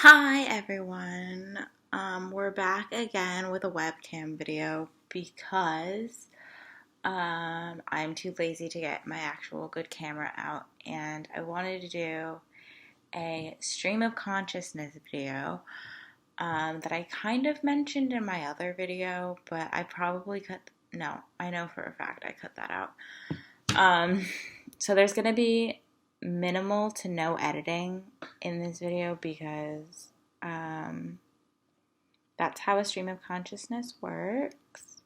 Hi everyone. We're back again with a webcam video because I'm too lazy to get my actual good camera out, and I wanted to do a stream of consciousness video that I kind of mentioned in my other video, but I probably no, I know for a fact I cut that out. So there's going to be minimal to no editing in this video because that's how a stream of consciousness works.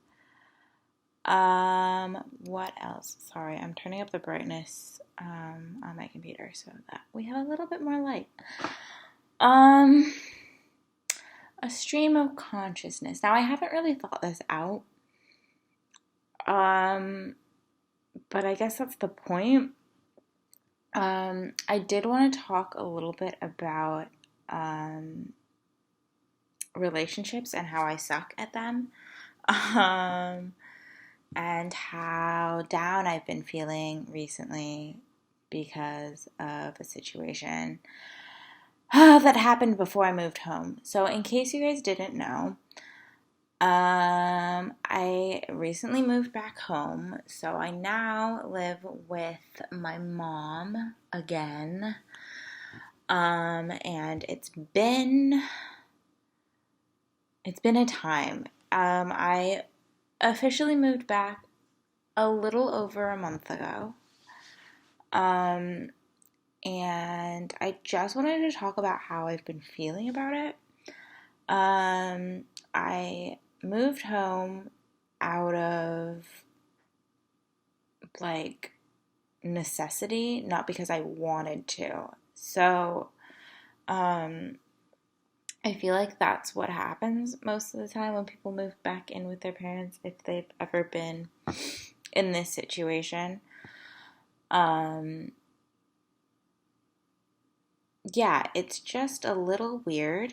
What else? Sorry, I'm turning up the brightness on my computer so that we have a little bit more light. A stream of consciousness. Now, I haven't really thought this out. But I guess that's the point. I did want to talk a little bit about relationships and how I suck at them, and how down I've been feeling recently because of a situation that happened before I moved home. So in case you guys didn't know, I recently moved back home, so I now live with my mom again. And it's been a time. I officially moved back a little over a month ago. And I just wanted to talk about how I've been feeling about it. I moved home out of necessity, not because I wanted to. So, I feel like that's what happens most of the time when people move back in with their parents, if they've ever been in this situation. Yeah, it's just a little weird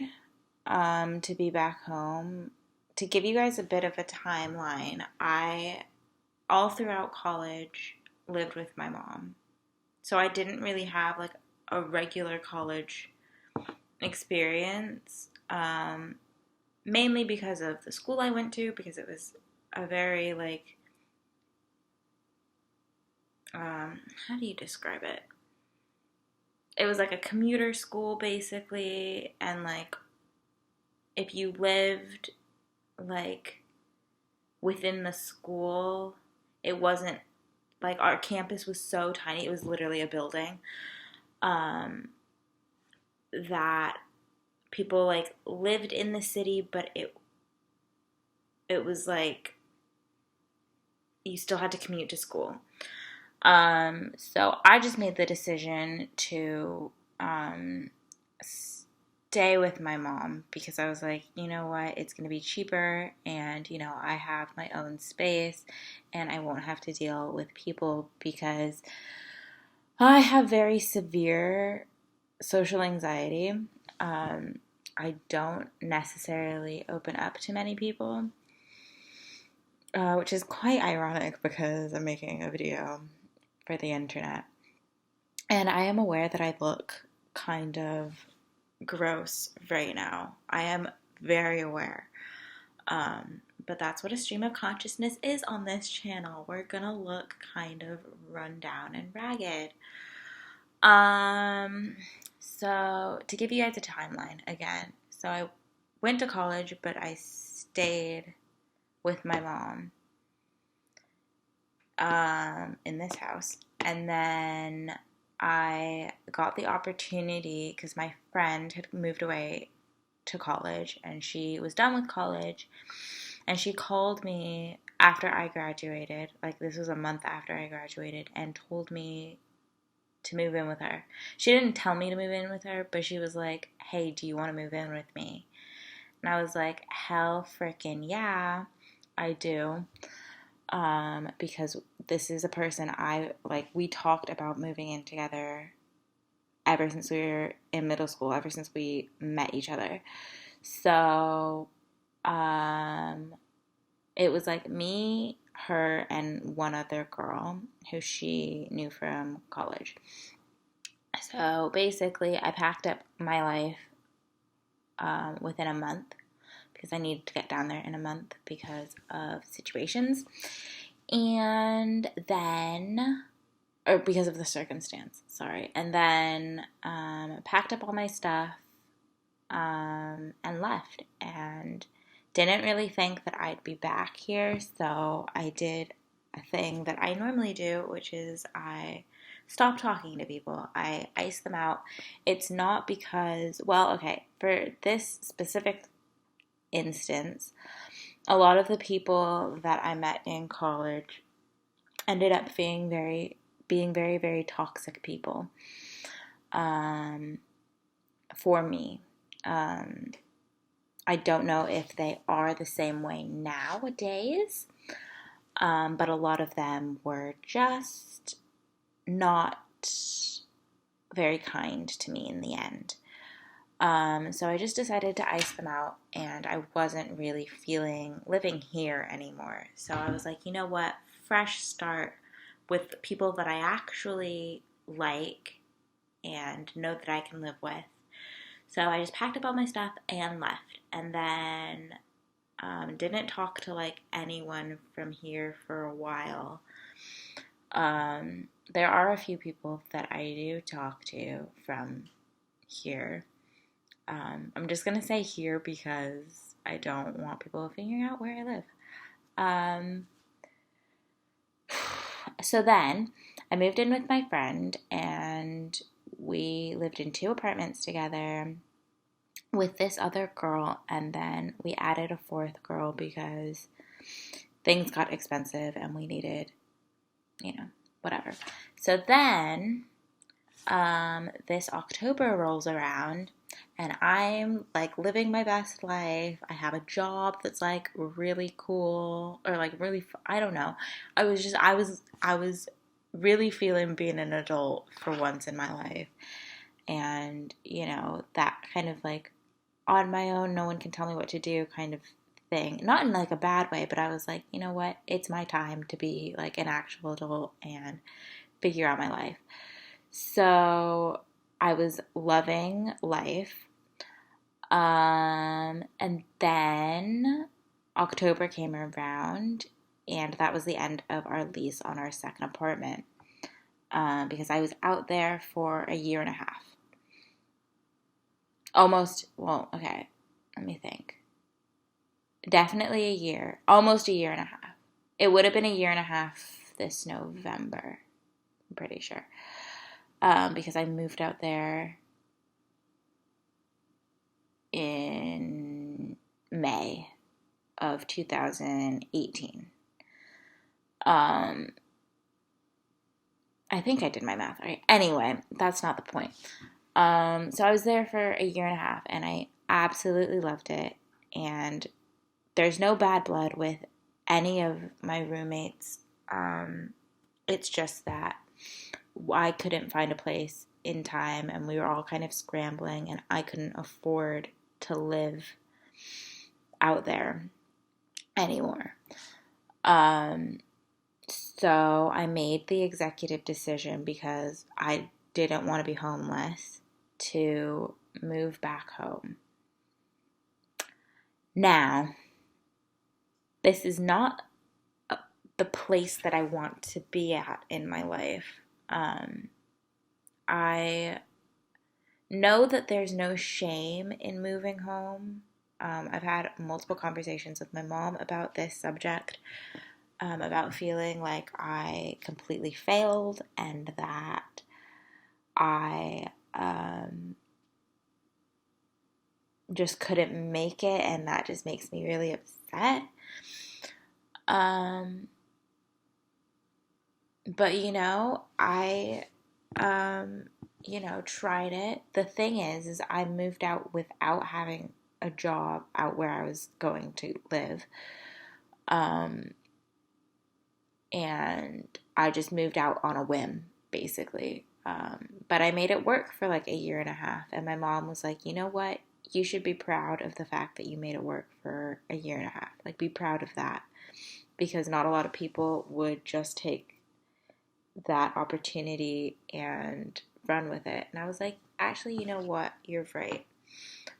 to be back home. To give you guys a bit of a timeline, I, all throughout college, lived with my mom. So I didn't really have a regular college experience, mainly because of the school I went to, because it was a very how do you describe it? It was like a commuter school basically, and if you lived within the school, it wasn't our campus was so tiny, it was literally a building, that people lived in the city, but it was you still had to commute to school. So I just made the decision to stay with my mom because I was like, you know what, it's going to be cheaper, and I have my own space and I won't have to deal with people because I have very severe social anxiety. I don't necessarily open up to many people, which is quite ironic because I'm making a video for the internet. And I am aware that I look kind of gross right now. I am very aware. But that's what a stream of consciousness is on this channel. We're gonna look kind of run down and ragged. So to give you guys a timeline again, so I went to college, but I stayed with my mom in this house, and then I got the opportunity because my friend had moved away to college and she was done with college, and she called me after I graduated, this was a month after I graduated, and told me to move in with her. She didn't tell me to move in with her, but she was like, hey, do you want to move in with me? And I was like, hell freaking yeah, I do. Because this is a person we talked about moving in together ever since we were in middle school, ever since we met each other. So, it was me, her, and one other girl who she knew from college. So basically, I packed up my life within a month because I needed to get down there in a month because of situations. And then, or because of the circumstance, sorry. And then packed up all my stuff and left. And didn't really think that I'd be back here, so I did a thing that I normally do, which is I stop talking to people. I ice them out. It's not because, well, okay, for this specific instance, a lot of the people that I met in college ended up being very, very toxic people for me. I don't know if they are the same way nowadays, but a lot of them were just not very kind to me in the end. So I just decided to ice them out, and I wasn't really feeling living here anymore. So I was like, you know what? Fresh start with people that I actually like and know that I can live with. So I just packed up all my stuff and left. And then didn't talk to like anyone from here for a while. There are a few people that I do talk to from here. I'm just going to say here because I don't want people figuring out where I live. So then I moved in with my friend, and we lived in 2 apartments together with this other girl, and then we added a 4th girl because things got expensive and we needed, whatever. So then this October rolls around, and I'm like living my best life. I have a job that's like really cool, or like really, I don't know. I was really feeling being an adult for once in my life. And, that kind of like on my own, no one can tell me what to do kind of thing. Not in like a bad way, but I was like, you know what? It's my time to be like an actual adult and figure out my life. So I was loving life. And then October came around, and that was the end of our lease on our second apartment. Because I was out there for a year and a half. Almost, well, okay, let me think. Definitely a year, almost a year and a half. It would have been a year and a half this November, I'm pretty sure. Because I moved out there in May of 2018. I think I did my math right. Anyway, that's not the point. So I was there for a year and a half, and I absolutely loved it. And there's no bad blood with any of my roommates. It's just that I couldn't find a place in time, and we were all kind of scrambling, and I couldn't afford to live out there anymore. So I made the executive decision, because I didn't want to be homeless, to move back home. Now, this is not the place that I want to be at in my life. I know that there's no shame in moving home. I've had multiple conversations with my mom about this subject, about feeling like I completely failed and that I just couldn't make it, and that just makes me really upset. But I tried it. The thing is I moved out without having a job out where I was going to live. And I just moved out on a whim, basically. But I made it work for like a year and a half. And my mom was like, you know what? You should be proud of the fact that you made it work for a year and a half. Like, be proud of that. Because not a lot of people would just take that opportunity and run with it. And I was like, actually, you know what? You're right.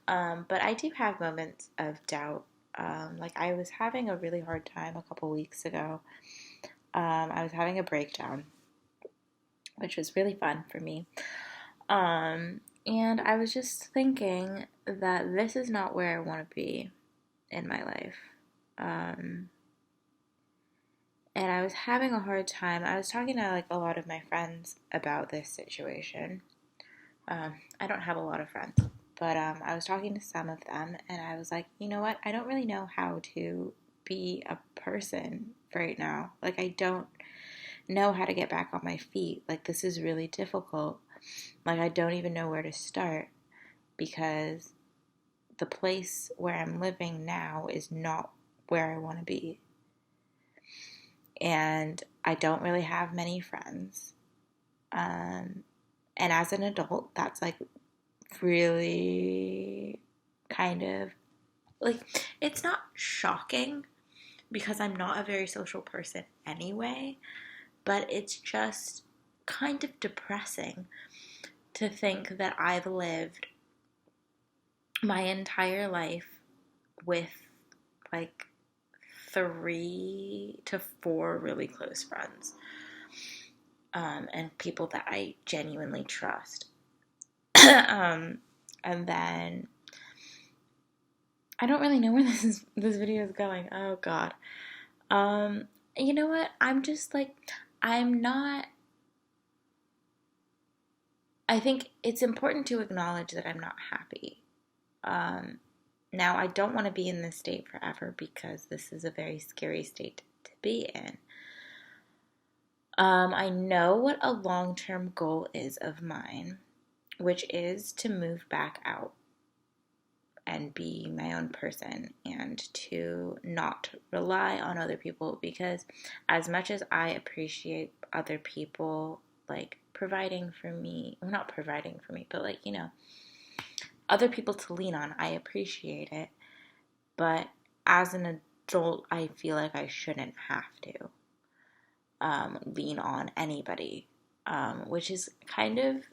But I do have moments of doubt. Like I was having a really hard time a couple weeks ago. I was having a breakdown, which was really fun for me. And I was just thinking that this is not where I want to be in my life. And I was having a hard time. I was talking to like a lot of my friends about this situation. I don't have a lot of friends, but I was talking to some of them, and I was like, you know what? I don't really know how to be a person right now. Like, I don't know how to get back on my feet. Like, this is really difficult. Like, I don't even know where to start because the place where I'm living now is not where I want to be. And I don't really have many friends. And as an adult, that's like really kind of like, it's not shocking because I'm not a very social person anyway, but it's just kind of depressing to think that I've lived my entire life with like 3 to 4 really close friends, and people that I genuinely trust. And then I don't really know where this video is going. Oh God. You know what? I'm just like, I'm not. I think it's important to acknowledge that I'm not happy. Now, I don't want to be in this state forever because this is a very scary state to be in. I know what a long-term goal is of mine, which is to move back out and be my own person and to not rely on other people, because as much as I appreciate other people like providing for me, well, not providing for me, but like, you know, other people to lean on, I appreciate it. But as an adult, I feel like I shouldn't have to lean on anybody, which is kind of,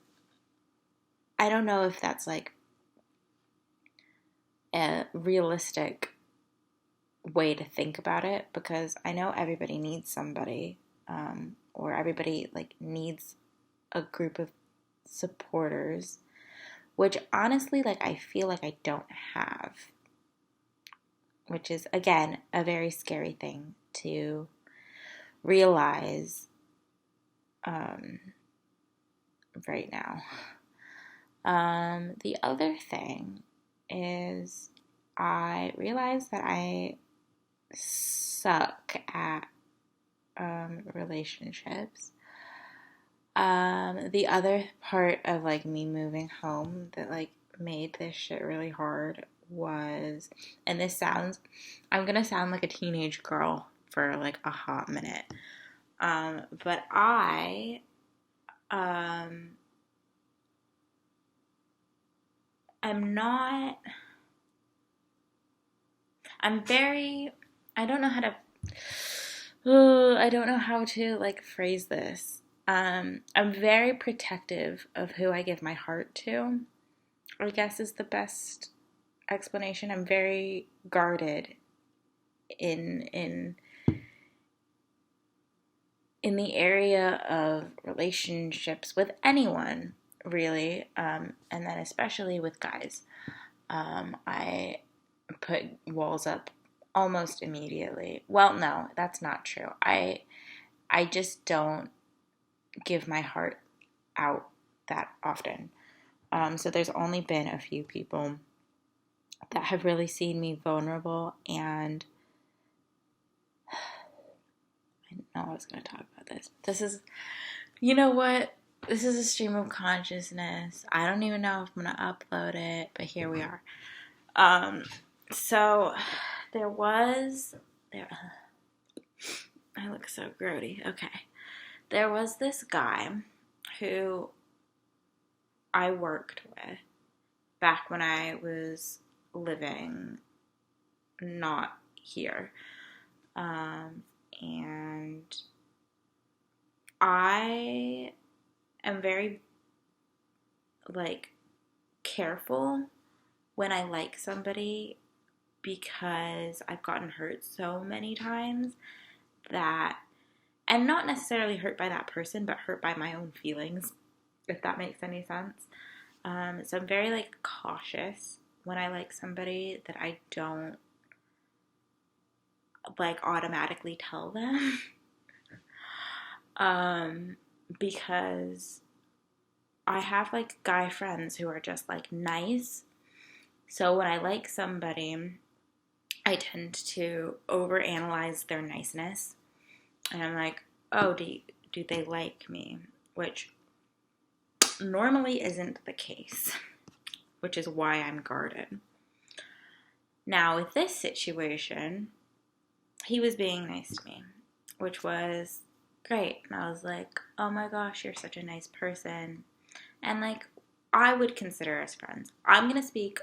I don't know if that's like a realistic way to think about it, because I know everybody needs somebody, or everybody like needs a group of supporters, which honestly, like, I feel like I don't have, which is again a very scary thing to realize right now. The other thing is I realized that I suck at relationships. The other part of like me moving home that like made this shit really hard was, and this sounds, I'm gonna sound like a teenage girl for like a hot minute, but I'm not, I'm very, I don't know how to, I don't know how to like phrase this. I'm very protective of who I give my heart to, I guess is the best explanation. I'm very guarded in the area of relationships with anyone, really, and then especially with guys. I put walls up almost immediately. Well, no, that's not true. I just don't give my heart out that often. So there's only been a few people that have really seen me vulnerable, and I didn't know I was going to talk about this. This is, you know what? This is a stream of consciousness. I don't even know if I'm going to upload it, but here we are. So there was, I look so grody. Okay. There was this guy who I worked with back when I was living not here. And I am very like careful when I like somebody, because I've gotten hurt so many times that, and not necessarily hurt by that person, but hurt by my own feelings, if that makes any sense. So I'm very like cautious when I like somebody, that I don't like automatically tell them. Because I have like guy friends who are just like nice. So when I like somebody, I tend to overanalyze their niceness. And I'm like, oh, do they like me? Which normally isn't the case, which is why I'm guarded. Now, with this situation, he was being nice to me, which was great. And I was like, oh my gosh, you're such a nice person. And like, I would consider us friends. I'm going to speak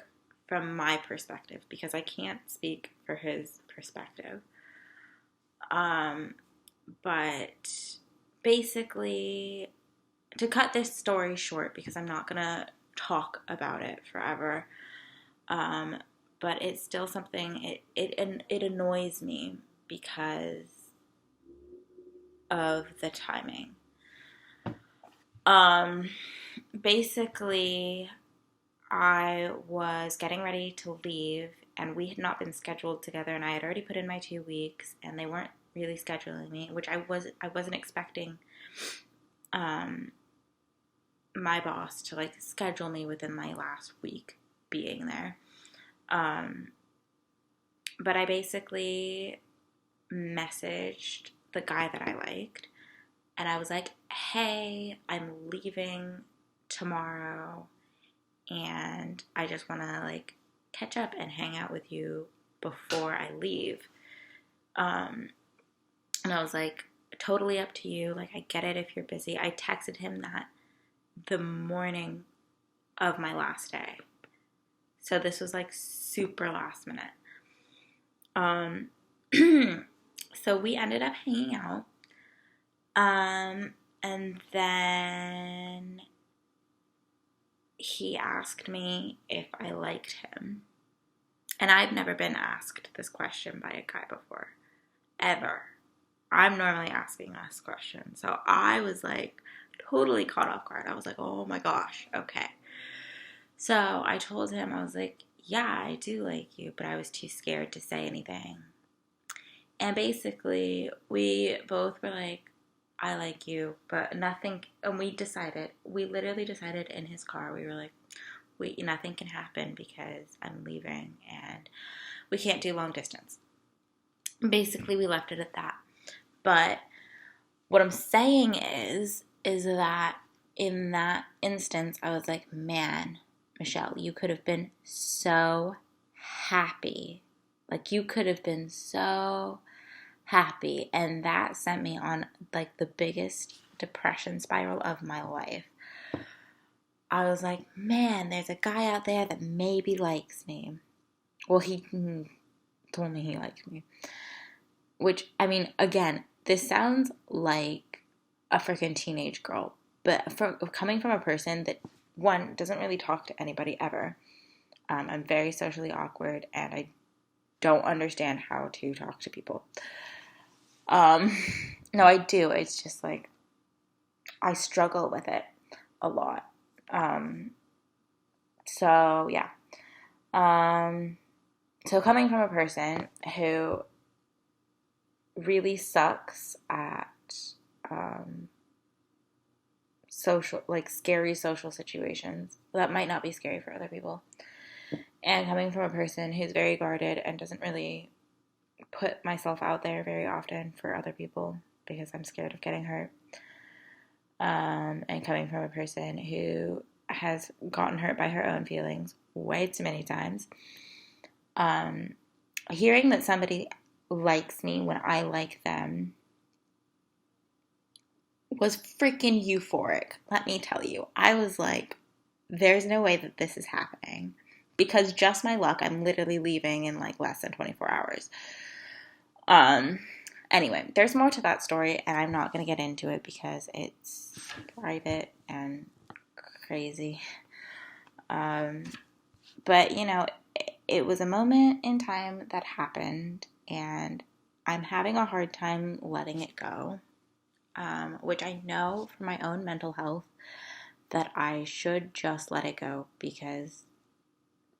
from my perspective because I can't speak for his perspective. But basically, to cut this story short, because I'm not going to talk about it forever, but it's still something, it annoys me because of the timing. Basically, I was getting ready to leave, and we had not been scheduled together, and I had already put in my 2 weeks, and they weren't really scheduling me, which I wasn't expecting my boss to like schedule me within my last week being there. But I basically messaged the guy that I liked, and I was like, hey, I'm leaving tomorrow, and I just want to like catch up and hang out with you before I leave. And I was like, totally up to you. Like, I get it if you're busy. I texted him that the morning of my last day. So this was like super last minute. So we ended up hanging out. And then he asked me if I liked him. And I've never been asked this question by a guy before. Ever. I'm normally asking this question. So I was like totally caught off guard. I was like, oh my gosh, okay. So I told him, I was like, yeah, I do like you, but I was too scared to say anything. And basically, we both were like, I like you, but nothing, and we literally decided in his car, we were like, nothing can happen because I'm leaving and we can't do long distance. Basically, we left it at that. But what I'm saying is that in that instance, I was like, man, Michelle, you could have been so happy. Like, you could have been so happy. And that sent me on, like, the biggest depression spiral of my life. I was like, man, there's a guy out there that maybe likes me. Well, he told me he liked me. Which, I mean, again, this sounds like a freaking teenage girl. But coming from a person that, one, doesn't really talk to anybody ever. I'm very socially awkward, and I don't understand how to talk to people. No, I do. It's just like, I struggle with it a lot. So, yeah. So coming from a person who really sucks at scary social situations that might not be scary for other people, and coming from a person who's very guarded and doesn't really put myself out there very often for other people because I'm scared of getting hurt, and coming from a person who has gotten hurt by her own feelings way too many times, hearing that somebody likes me when I like them was freaking euphoric, let me tell you. I was like, there's no way that this is happening. Because just my luck, I'm literally leaving in like less than 24 hours. Anyway, there's more to that story, and I'm not going to get into it because it's private and crazy. But But, it was a moment in time that happened, and I'm having a hard time letting it go, which I know for my own mental health that I should just let it go, because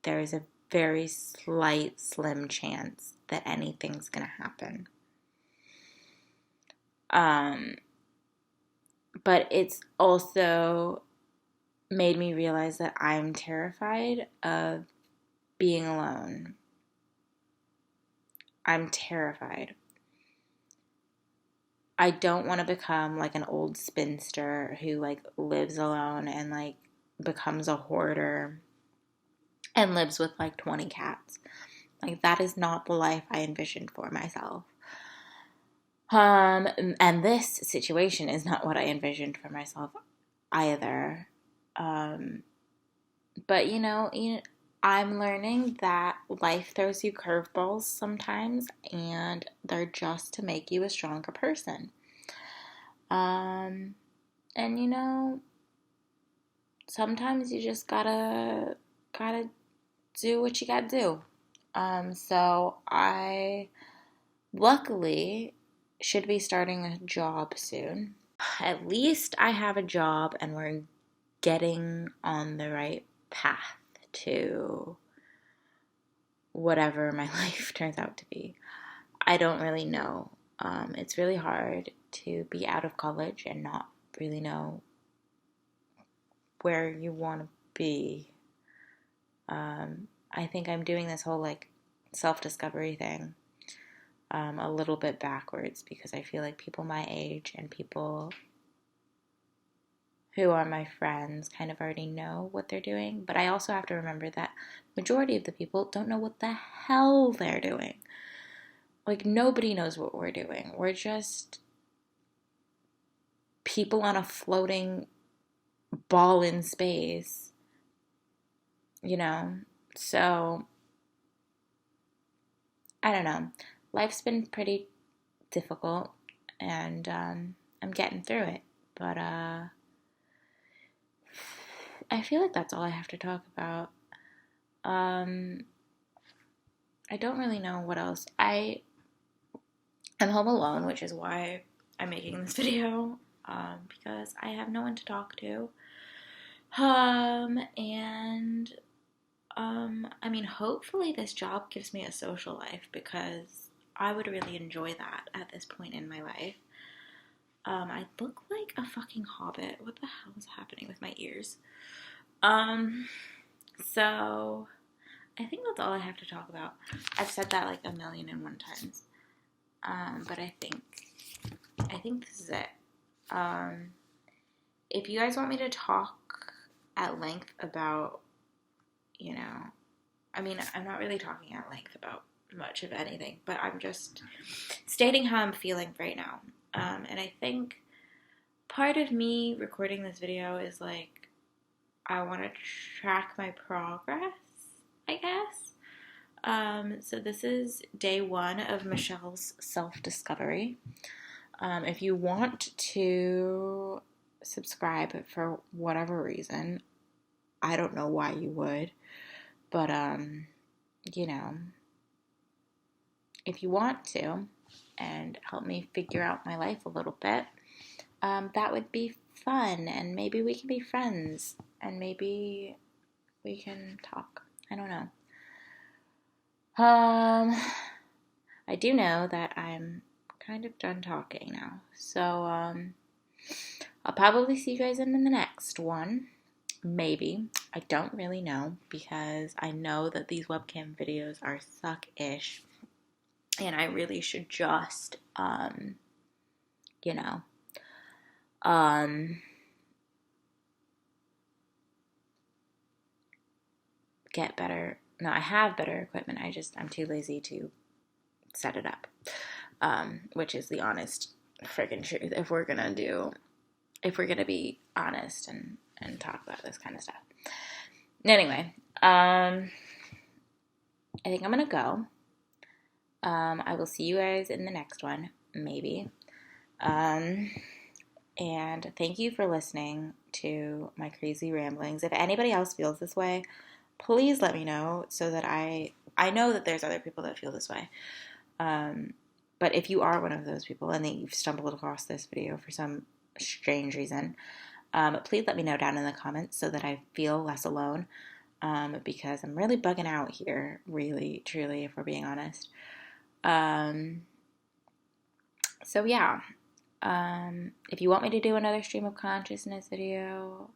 there is a very slight, slim chance that anything's going to happen. But it's also made me realize that I'm terrified of being alone. I'm terrified. I don't want to become like an old spinster who like lives alone and like becomes a hoarder and lives with like 20 cats. Like, that is not the life I envisioned for myself. And this situation is not what I envisioned for myself either. But I'm learning that life throws you curveballs sometimes, and they're just to make you a stronger person. And sometimes you just gotta do what you gotta do. So I luckily should be starting a job soon. At least I have a job, and we're getting on the right path to whatever my life turns out to be. I don't really know. It's really hard to be out of college and not really know where you want to be. I think I'm doing this whole like self-discovery thing a little bit backwards, because I feel like people my age and people who are my friends kind of already know what they're doing. But I also have to remember that majority of the people don't know what the hell they're doing. Like, nobody knows what we're doing. We're just people on a floating ball in space, So, I don't know. Life's been pretty difficult, and I'm getting through it. But I feel like that's all I have to talk about. I don't really know what else. I'm home alone, which is why I'm making this video, because I have no one to talk to. Hopefully this job gives me a social life, because I would really enjoy that at this point in my life. I look like a fucking hobbit. What the hell is happening with my ears? So I think that's all I have to talk about. I've said that like 1,000,001 times. But I think this is it. If you guys want me to talk at length about, I'm not really talking at length about much of anything, but I'm just stating how I'm feeling right now. And I think part of me recording this video is like, I want to track my progress, I guess. So this is day 1 of Michelle's self-discovery. If you want to subscribe for whatever reason, I don't know why you would, but if you want to and help me figure out my life a little bit, that would be fun, and maybe we can be friends, and maybe we can talk. I don't know. I do know that I'm kind of done talking now, so I'll probably see you guys in the next one. Maybe. I don't really know, because I know that these webcam videos are suck-ish, and I really should just, get better. No, I have better equipment. I'm too lazy to set it up, which is the honest friggin' truth. If we're gonna be honest and talk about this kind of stuff. Anyway, I think I'm gonna go. I will see you guys in the next one, maybe. And thank you for listening to my crazy ramblings. If anybody else feels this way, please let me know so that I know that there's other people that feel this way. But if you are one of those people and that you've stumbled across this video for some strange reason, please let me know down in the comments so that I feel less alone. Because I'm really bugging out here, really, truly, if we're being honest. So yeah, if you want me to do another stream of consciousness video,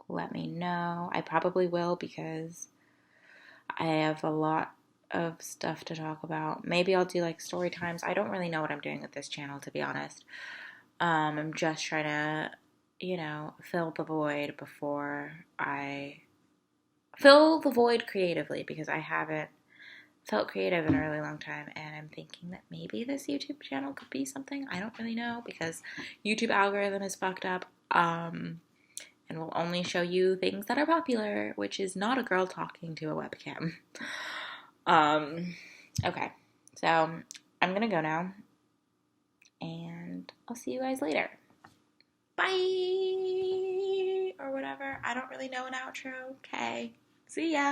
let me know. I probably will because I have a lot of stuff to talk about. Maybe I'll do like story times. I don't really know what I'm doing with this channel, to be honest. I'm just trying to, fill the void fill the void creatively, because I haven't felt creative in a really long time, and I'm thinking that maybe this YouTube channel could be something. I don't really know, because YouTube algorithm is fucked up, and will only show you things that are popular, which is not a girl talking to a webcam. Okay, so I'm gonna go now, and I'll see you guys later. Bye, or whatever. I don't really know an outro. Okay, see ya.